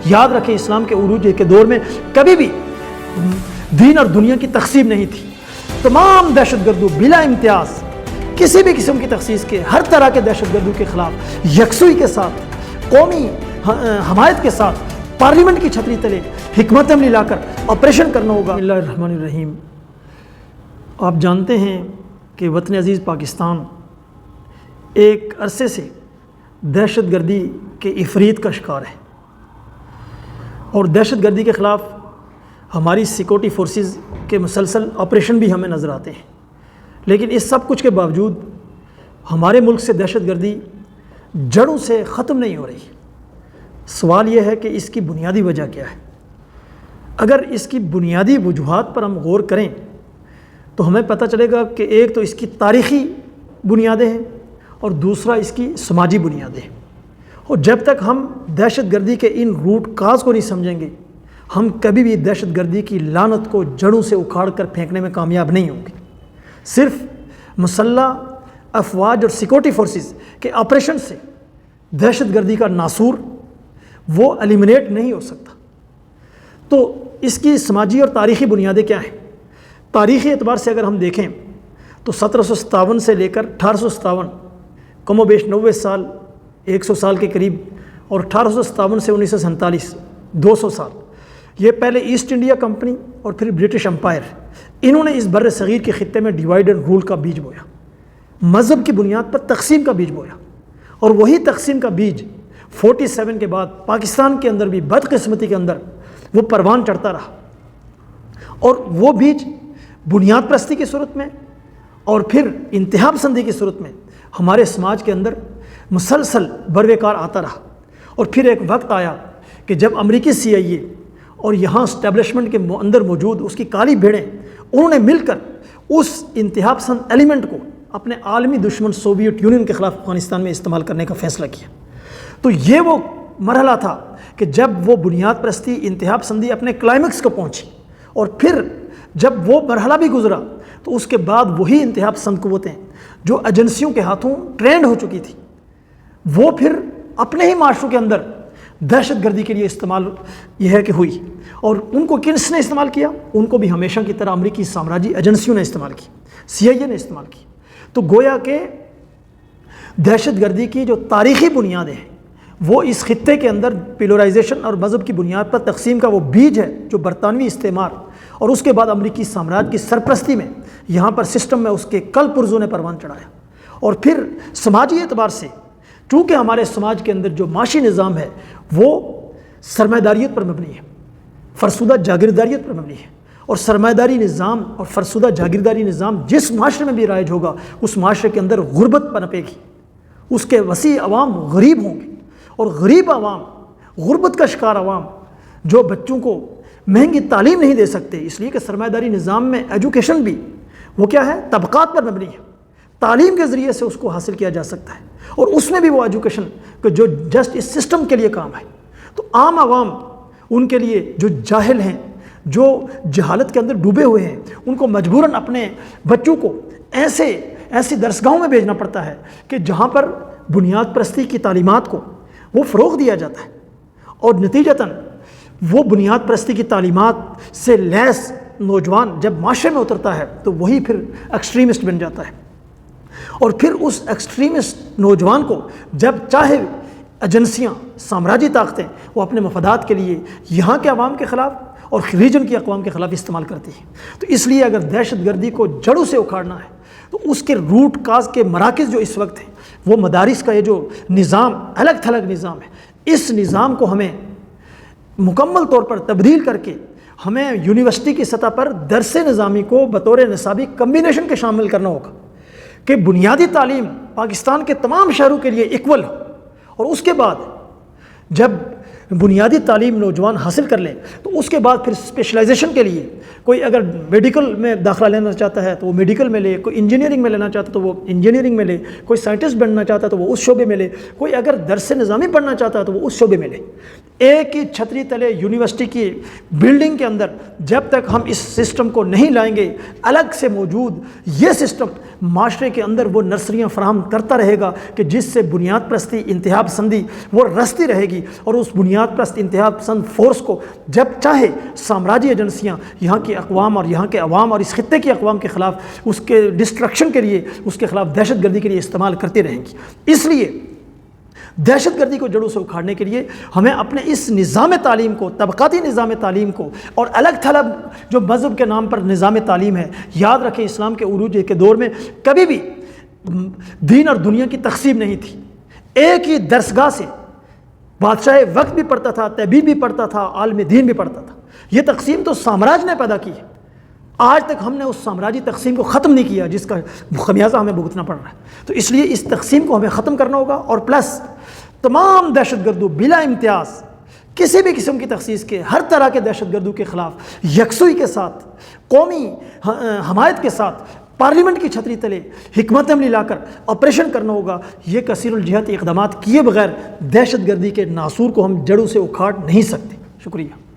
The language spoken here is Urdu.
یاد رکھیں اسلام کے عروج کے دور میں کبھی بھی دین اور دنیا کی تقسیم نہیں تھی. تمام دہشت گردوں بلا امتیاز کسی بھی قسم کی تخصیص کے ہر طرح کے دہشت گردوں کے خلاف یکسوئی کے ساتھ قومی حمایت کے ساتھ پارلیمنٹ کی چھتری تلے حکمت عملی لا کر آپریشن کرنا ہوگا. بسم اللہ الرحمن الرحیم. آپ جانتے ہیں کہ وطن عزیز پاکستان ایک عرصے سے دہشت گردی کے افریت کا شکار ہے اور دہشت گردی کے خلاف ہماری سیکورٹی فورسز کے مسلسل آپریشن بھی ہمیں نظر آتے ہیں. لیکن اس سب کچھ کے باوجود ہمارے ملک سے دہشت گردی جڑوں سے ختم نہیں ہو رہی. سوال یہ ہے کہ اس کی بنیادی وجہ کیا ہے؟ اگر اس کی بنیادی وجوہات پر ہم غور کریں تو ہمیں پتہ چلے گا کہ ایک تو اس کی تاریخی بنیادیں ہیں اور دوسرا اس کی سماجی بنیادیں ہیں. اور جب تک ہم دہشت گردی کے ان روٹ کاز کو نہیں سمجھیں گے ہم کبھی بھی دہشت گردی کی لعنت کو جڑوں سے اکھاڑ کر پھینکنے میں کامیاب نہیں ہوں گے. صرف مسلح افواج اور سیکورٹی فورسز کے آپریشن سے دہشت گردی کا ناسور وہ ایلیمنیٹ نہیں ہو سکتا. تو اس کی سماجی اور تاریخی بنیادیں کیا ہیں؟ تاریخی اعتبار سے اگر ہم دیکھیں تو 1757 سے لے کر 1857 کم و بیش 90 سال 100 سال کے قریب اور 1857 سے 1947 200 سال یہ پہلے ایسٹ انڈیا کمپنی اور پھر برٹش امپائر انہوں نے اس بر صغیر کے خطے میں ڈیوائڈ اینڈ رول کا بیج بویا، مذہب کی بنیاد پر تقسیم کا بیج بویا. اور وہی تقسیم کا بیج 47 کے بعد پاکستان کے اندر بھی بدقسمتی کے اندر وہ پروان چڑھتا رہا. اور وہ بیج بنیاد پرستی کی صورت میں اور پھر انتہا پسندی کی صورت میں ہمارے سماج کے اندر مسلسل بروقار آتا رہا. اور پھر ایک وقت آیا کہ جب امریکی CIA اور یہاں اسٹیبلشمنٹ کے اندر موجود اس کی کالی بھیڑیں انہوں نے مل کر اس انتہا پسند ایلیمنٹ کو اپنے عالمی دشمن سوویت یونین کے خلاف افغانستان میں استعمال کرنے کا فیصلہ کیا. تو یہ وہ مرحلہ تھا کہ جب وہ بنیاد پرستی انتہا پسندی اپنے کلائمیکس کو پہنچی اور پھر جب وہ مرحلہ بھی گزرا تو اس کے بعد وہی انتہا پسند قوتیں جو ایجنسیوں کے ہاتھوں ٹرینڈ ہو چکی تھی وہ پھر اپنے ہی معاشروں کے اندر دہشت گردی کے لیے استعمال یہ ہے کہ ہوئی. اور ان کو کس نے استعمال کیا؟ ان کو بھی ہمیشہ کی طرح امریکی سامراجی ایجنسیوں نے استعمال کی، CIA نے استعمال کی. تو گویا کہ دہشت گردی کی جو تاریخی بنیادیں ہیں وہ اس خطے کے اندر پیلورائزیشن اور مذہب کی بنیاد پر تقسیم کا وہ بیج ہے جو برطانوی استعمار اور اس کے بعد امریکی سامراج کی سرپرستی میں یہاں پر سسٹم میں اس کے کل پرزوں نے پروان چڑھایا. اور پھر سماجی اعتبار سے چونکہ ہمارے سماج کے اندر جو معاشی نظام ہے وہ سرمایہ داریت پر مبنی ہے، فرسودہ جاگیرداریت پر مبنی ہے. اور سرمایہ داری نظام اور فرسودہ جاگیرداری نظام جس معاشرے میں بھی رائج ہوگا اس معاشرے کے اندر غربت پنپے گی، اس کے وسیع عوام غریب ہوں گے. اور غریب عوام، غربت کا شکار عوام جو بچوں کو مہنگی تعلیم نہیں دے سکتے اس لیے کہ سرمایہ داری نظام میں ایجوکیشن بھی وہ کیا ہے طبقات پر مبنی ہے، تعلیم کے ذریعے سے اس کو حاصل کیا جا سکتا ہے اور اس میں بھی وہ ایجوکیشن کہ جو جسٹ اس سسٹم کے لیے کام ہے. تو عام عوام ان کے لیے جو جاہل ہیں جو جہالت کے اندر ڈوبے ہوئے ہیں ان کو مجبوراً اپنے بچوں کو ایسی درسگاہوں میں بھیجنا پڑتا ہے کہ جہاں پر بنیاد پرستی کی تعلیمات کو وہ فروغ دیا جاتا ہے اور نتیجتاً وہ بنیاد پرستی کی تعلیمات سے لیس نوجوان جب معاشرے میں اترتا ہے تو وہی پھر ایکسٹریمسٹ بن جاتا ہے. اور پھر اس ایکسٹریمسٹ نوجوان کو جب چاہے ایجنسیاں سامراجی طاقتیں وہ اپنے مفادات کے لیے یہاں کے عوام کے خلاف اور ریجن کی اقوام کے خلاف استعمال کرتی ہیں. تو اس لیے اگر دہشت گردی کو جڑوں سے اکھاڑنا ہے تو اس کے روٹ کاز کے مراکز جو اس وقت ہیں وہ مدارس کا یہ جو نظام الگ تھلگ نظام ہے اس نظام کو ہمیں مکمل طور پر تبدیل کر کے ہمیں یونیورسٹی کی سطح پر درس نظامی کو بطور نصابی کمبینیشن کے شامل کرنا ہوگا کہ بنیادی تعلیم پاکستان کے تمام شہروں کے لیے ایکول ہو. اور اس کے بعد جب بنیادی تعلیم نوجوان حاصل کر لیں تو اس کے بعد پھر اسپیشلائزیشن کے لیے کوئی اگر میڈیکل میں داخلہ لینا چاہتا ہے تو وہ میڈیکل میں لے، کوئی انجینئرنگ میں لینا چاہتا ہے تو وہ انجینئرنگ میں لے، کوئی سائنٹسٹ بننا چاہتا ہے تو وہ اس شعبے میں لے، کوئی اگر درس نظامی پڑھنا چاہتا ہے تو وہ اس شعبے میں لے. ایک ہی چھتری تلے یونیورسٹی کی بلڈنگ کے اندر جب تک ہم اس سسٹم کو نہیں لائیں گے، الگ سے موجود یہ سسٹم معاشرے کے اندر وہ نرسریاں فراہم کرتا رہے گا کہ جس سے بنیاد پرستی، انتہا پسندی وہ رستی رہے گی، اور اس بنیاد پرست انتہا پسند فورس کو جب چاہے سامراجی ایجنسیاں یہاں کی اقوام اور یہاں کے عوام اور اس خطے کی اقوام کے خلاف اس کے ڈسٹرکشن کے لیے، اس کے خلاف دہشت گردی کے لیے استعمال کرتی رہیں گی۔ اس لیے دہشت گردی کو جڑوں سے اکھاڑنے کے لیے ہمیں اپنے اس نظام تعلیم کو، طبقاتی نظام تعلیم کو، اور الگ تھلگ جو مذہب کے نام پر نظام تعلیم ہے، یاد رکھیں اسلام کے عروج کے دور میں کبھی بھی دین اور دنیا کی تقسیم نہیں تھی۔ ایک ہی درسگاہ سے بادشاہ وقت بھی پڑھتا تھا، طبیب بھی پڑھتا تھا، عالم دین بھی پڑھتا تھا۔ یہ تقسیم تو سامراج نے پیدا کی ہے، آج تک ہم نے اس سامراجی تقسیم کو ختم نہیں کیا جس کا خمیازہ ہمیں بھگتنا پڑ رہا ہے۔ تو اس لیے اس تقسیم کو ہمیں ختم کرنا ہوگا، اور پلس تمام دہشت گردوں بلا امتیاز کسی بھی قسم کی تخصیص کے، ہر طرح کے دہشت گردوں کے خلاف یکسوئی کے ساتھ، قومی حمایت کے ساتھ پارلیمنٹ کی چھتری تلے حکمت عملی لا کر آپریشن کرنا ہوگا۔ یہ کثیر الجہتی اقدامات کیے بغیر دہشت گردی کے ناسور کو ہم جڑوں سے اکھاڑ نہیں سکتے۔ شکریہ۔